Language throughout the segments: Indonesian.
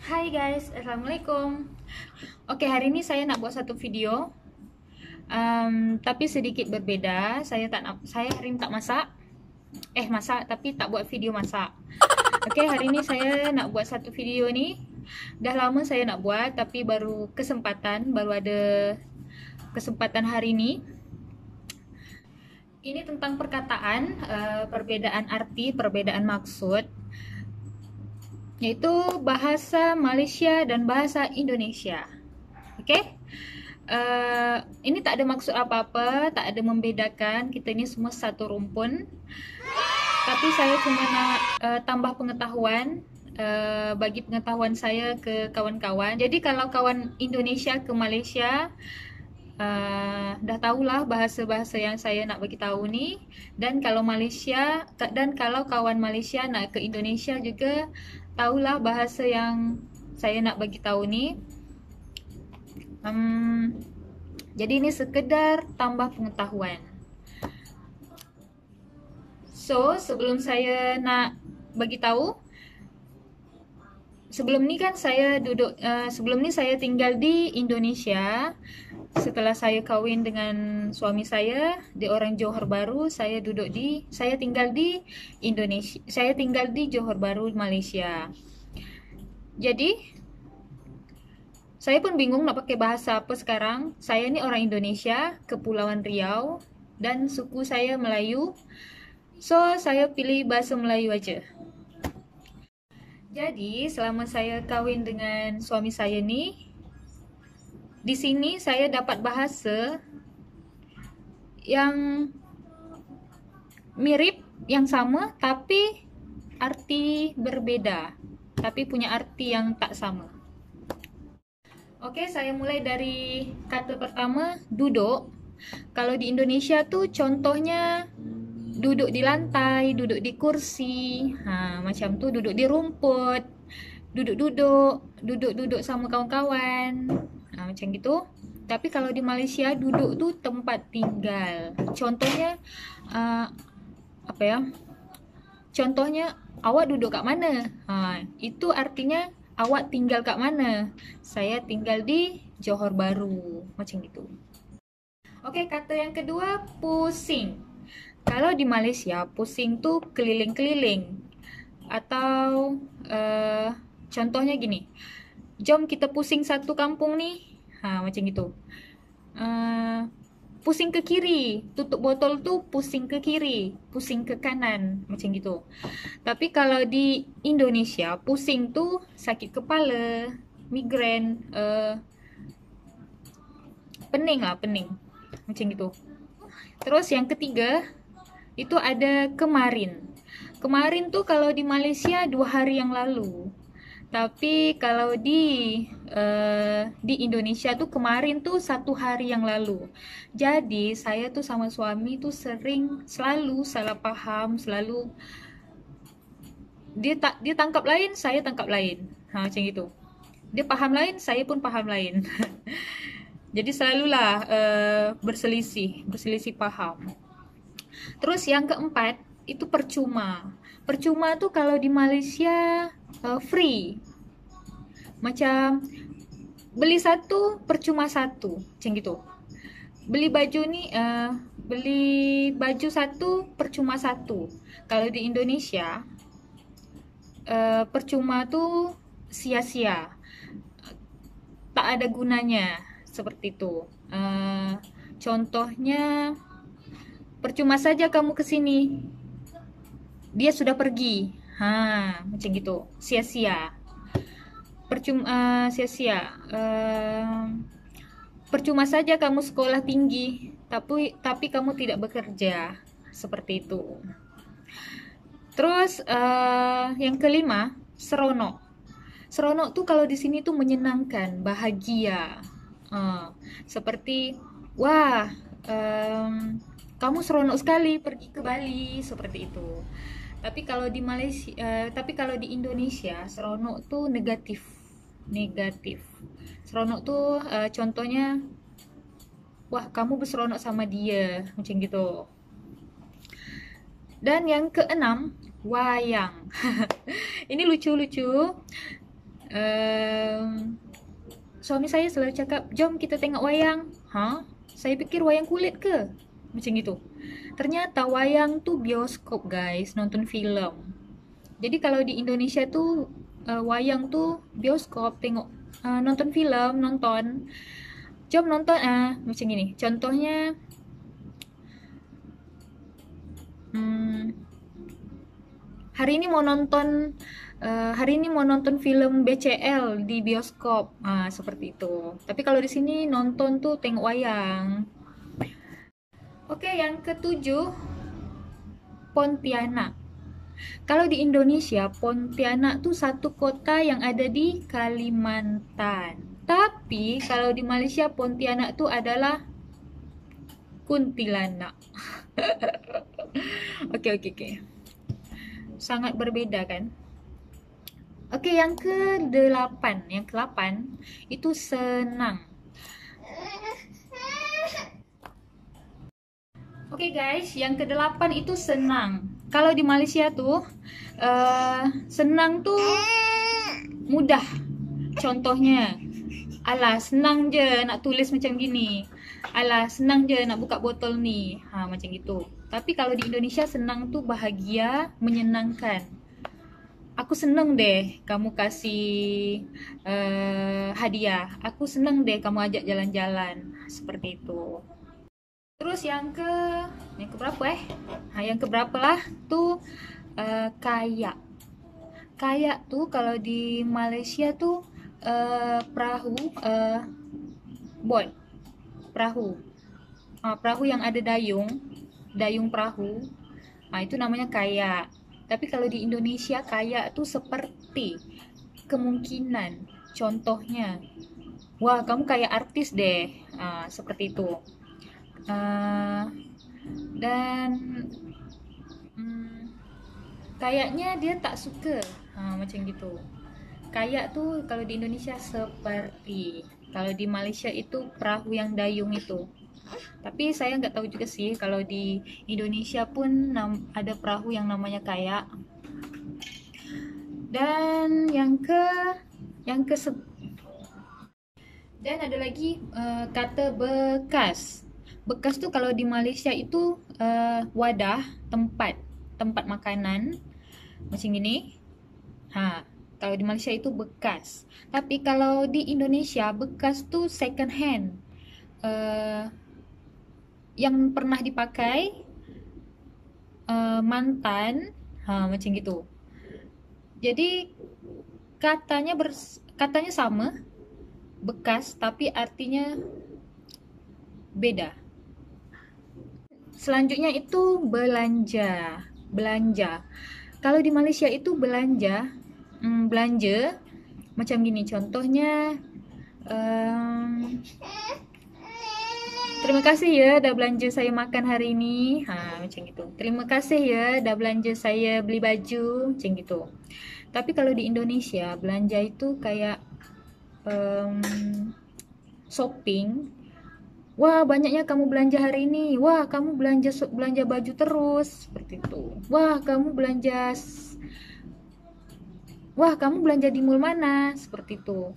Hai guys, Assalamualaikum. Oke, hari ini saya nak buat satu video, tapi sedikit berbeda. Saya hari ini tak masak. Masak tapi tak buat video masak. Oke, hari ini saya nak buat satu video ni. Dah lama saya nak buat, tapi baru ada kesempatan hari ini. Ini tentang perkataan, perbedaan arti, perbedaan maksud, yaitu bahasa Malaysia dan bahasa Indonesia. Oke, ini tak ada maksud apa-apa, tak ada membedakan. Kita ini semua satu rumpun. Tapi saya cuma nak tambah pengetahuan, bagi pengetahuan saya ke kawan-kawan. Jadi kalau kawan Indonesia ke Malaysia, dah tahulah bahasa-bahasa yang saya nak bagi tahu ni. Dan kalau kawan Malaysia nak ke Indonesia juga, tahulah bahasa yang saya nak bagi tahu ni. Jadi ini sekedar tambah pengetahuan. So, sebelum saya nak bagi tahu, sebelum ni saya tinggal di Indonesia. Setelah saya kahwin dengan suami saya, dia orang Johor Bahru. Saya tinggal di Indonesia. Saya tinggal di Johor Bahru, Malaysia. Jadi, saya pun bingung nak pakai bahasa apa sekarang. Saya ni orang Indonesia, Kepulauan Riau, dan suku saya Melayu. So, saya pilih bahasa Melayu aja. Jadi, selama saya kahwin dengan suami saya ni, di sini saya dapat bahasa yang mirip, yang sama, tapi arti berbeda. Tapi punya arti yang tak sama. Oke, saya mulai dari kata pertama, duduk. Kalau di Indonesia tuh contohnya duduk di lantai, duduk di kursi, macam tuh, duduk di rumput, duduk sama kawan-kawan, macam gitu. Tapi kalau di Malaysia, duduk tuh tempat tinggal. Contohnya apa ya? Contohnya, awak duduk kat mana? Itu artinya awak tinggal kat mana? Saya tinggal di Johor Bahru, macam gitu. Oke, kata yang kedua, pusing. Kalau di Malaysia, pusing tuh keliling-keliling. Atau contohnya gini, jom kita pusing satu kampung nih. Macam gitu. Pusing ke kiri, tutup botol tuh pusing ke kiri, pusing ke kanan, macam gitu. Tapi kalau di Indonesia, pusing tuh sakit kepala, migrain, pening, macam gitu. Terus yang ketiga, itu ada kemarin. Kemarin tuh kalau di Malaysia 2 hari yang lalu. Tapi kalau di Indonesia tuh kemarin tuh 1 hari yang lalu. Jadi saya tuh sama suami tuh selalu salah paham, selalu dia tangkap lain, saya tangkap lain. Macam gitu. Dia paham lain, saya pun paham lain. Jadi selalulah berselisih paham. Terus yang keempat, itu percuma. Percuma tuh kalau di Malaysia free. Macam beli satu, percuma satu. Macam gitu. Beli baju satu, percuma satu. Kalau di Indonesia, percuma tuh sia-sia. Tak ada gunanya. Seperti itu. Contohnya, percuma saja kamu kesini, dia sudah pergi. Macam gitu. Sia-sia. Sia-sia. Percuma saja kamu sekolah tinggi, tapi kamu tidak bekerja. Seperti itu. Terus yang kelima, seronok. Seronok tuh kalau di sini tuh menyenangkan, bahagia. Seperti, wah, kamu seronok sekali pergi ke Bali, seperti itu. Tapi kalau di Indonesia, seronok tuh negatif. Seronok tuh contohnya, wah, kamu berseronok sama dia, macam gitu. Dan yang keenam, wayang. Ini lucu-lucu. Suami saya selalu cakap, jom kita tengok wayang. Hah? Saya pikir wayang kulit ke? Macam gitu. Ternyata wayang tuh bioskop guys, nonton film. Jadi kalau di Indonesia tuh wayang tuh bioskop, tengok nonton film, nonton. Jom nonton macam gini. Contohnya hari ini mau nonton film BCL di bioskop, seperti itu. Tapi kalau di sini nonton tuh tengok wayang. Oke, yang ketujuh, Pontianak. Kalau di Indonesia, Pontianak tuh satu kota yang ada di Kalimantan. Tapi kalau di Malaysia, Pontianak tuh adalah Kuntilanak. Oke. Sangat berbeda kan? Oke, yang ke-8. Yang ke-8 itu senang. Oke guys, yang ke-8 itu senang. Kalau di Malaysia tuh senang tuh mudah. Contohnya, alah senang je nak tulis macam gini. Alah senang je nak buka botol ni. Macam gitu. Tapi kalau di Indonesia senang tuh bahagia, menyenangkan. Aku seneng deh kamu kasih hadiah. Aku seneng deh kamu ajak jalan-jalan. Seperti itu. Terus yang ke berapa yang ke berapa lah tuh kayak. Kayak tuh kalau di Malaysia tuh perahu, boat, perahu. Perahu yang ada dayung perahu. Itu namanya kayak. Tapi kalau di Indonesia kayak tuh seperti kemungkinan. Contohnya, wah kamu kayak artis deh. Seperti itu. Dan kayaknya dia tak suka, macam gitu. Kayak tuh kalau di Indonesia seperti, kalau di Malaysia itu perahu yang dayung itu. Tapi saya nggak tahu juga sih kalau di Indonesia pun ada perahu yang namanya kayak. Dan dan ada lagi kata bekas. Bekas tuh kalau di Malaysia itu wadah, tempat makanan macam gini. Kalau di Malaysia itu bekas. Tapi kalau di Indonesia bekas tuh second hand, yang pernah dipakai mantan, macam gitu. Jadi katanya sama, bekas, tapi artinya beda. Selanjutnya itu belanja. Kalau di Malaysia itu belanja macam gini. Contohnya, terima kasih ya dah belanja saya makan hari ini. Macam gitu. Terima kasih ya dah belanja saya beli baju. Macam gitu. Tapi kalau di Indonesia belanja itu kayak shopping. Wah, banyaknya kamu belanja hari ini. Wah, kamu belanja baju terus, seperti itu. Wah, kamu belanja di mall mana? Seperti itu.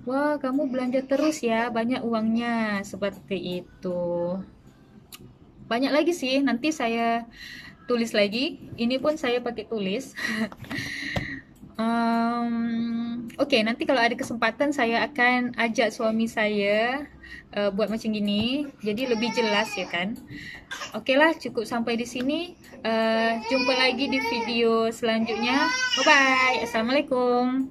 Wah, kamu belanja terus ya, banyak uangnya, seperti itu. Banyak lagi sih, nanti saya tulis lagi. Ini pun saya pakai tulis. Oke, nanti kalau ada kesempatan saya akan ajak suami saya buat macam gini, jadi lebih jelas ya kan. Oke lah, cukup sampai di sini. Jumpa lagi di video selanjutnya. Bye bye. Assalamualaikum.